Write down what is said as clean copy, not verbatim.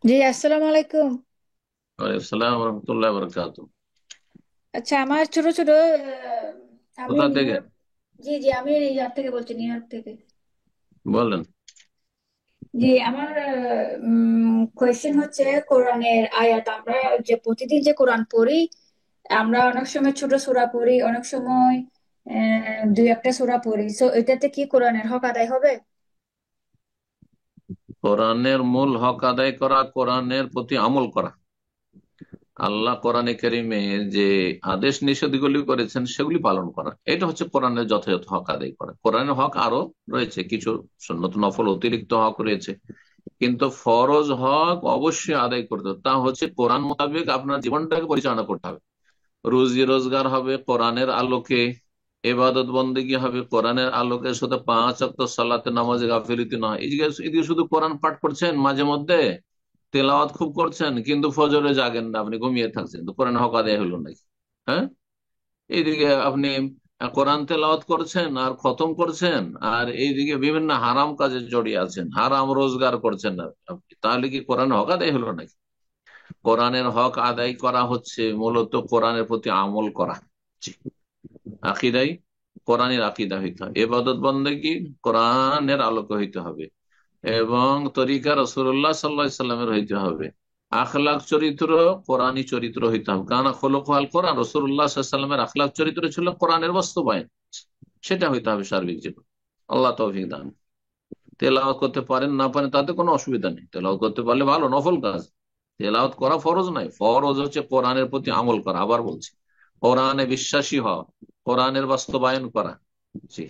জি, আসসালামু আলাইকুম। ওয়ালাইকুম রহমতুল্লাহ বরকাত। আচ্ছা, আমার ছোট ছোট আমি কোথা নিউ থেকে ইয়র্ক। জি জি, আমি ইয়ার থেকে বলছি, নিউ ইয়র্ক থেকে। বলেন? জি, আমার কোয়েশ্চেন হচ্ছে, কোরআনের আয়াত আমরা যে প্রতিদিন যে কোরআন পড়ি, আমরা অনেক সময় ছোট সূরা পড়ি, অনেক সময় দুই একটা সূরা পড়ি। সো এটাতে কি কোরআনের হক আদায় হবে? কোরআনের মূল হক আদায় করা, কোরআনের প্রতি আমল করা। আল্লাহ কোরআনে কারিমে যে আদেশ নিষেধগুলি করেছেন সেগুলি পালন করা, এটা হচ্ছে কোরআনের যথাযথ হক আদায় করা। কোরআনের হক আরো রয়েছে কিছু, সুন্নত নফল অতিরিক্ত হক রয়েছে, কিন্তু ফরজ হক অবশ্যই আদায় করতে হবে। তা হচ্ছে কোরআন মোতাবেক আপনার জীবনটাকে পরিচালনা করতে হবে। রুজি রোজগার হবে কোরআনের আলোকে, এবাদত বন্দেগী হবে কোরআনের আলোকে। শুধু 5 ওয়াক্ত সালাতে নামাজে গাফিলতি নয়। এদিকে শুধু কোরআন পাঠ করছেন, মাঝে মধ্যে তেলাওয়াত খুব করছেন, কিন্তু ফজরে জাগেন না, আপনি ঘুমিয়ে থাকছেন, তো কোরআন হক আদায় হলো নাকি? হ্যাঁ। এইদিকে আপনি কোরআন তেলাওয়াত করছেন আর খতম করছেন, আর এইদিকে বিভিন্ন হারাম কাজে জড়িয়ে আছেন, হারাম রোজগার করছেন না আপনি, তাহলে কি কোরআন হক আদায় হলো নাকি? কোরআনের হক আদায় করা হচ্ছে মূলত কোরআনের প্রতি আমল করা। জি। আকিদাই কোরআনের আকিদা হইতে হবে, এবাদত বন্দেগী কোরআনের আলোকে হইতে হবে, এবং তরিকা রাসূলুল্লাহ সাল্লাল্লাহু আলাইহি সাল্লামের হইতে হবে। আখলাক চরিত্র কোরআনী চরিত্র হইতে হবে, কারণ খোলকুল কোরআন। রাসূলুল্লাহ সাল্লাল্লাহু আলাইহি সাল্লামের আখলাক চরিত্র ছিল কোরআনের বাস্তবায়ন, সেটা হইতে হবে সার্বিক জীবন। আল্লাহ তৌফিক দান। তেলাওয়াত করতে পারেন না পারেন তাতে কোনো অসুবিধা নেই, তেলাওয়াত করতে পারলে ভালো, নফল কাজ। তেলাওয়াত করা ফরজ নাই, ফরজ হচ্ছে কোরআনের প্রতি আমল করা। আবার বলছি, কোরআনে বিশ্বাসী হওয়া, কোরআনের বাস্তবায়ন করা। জি।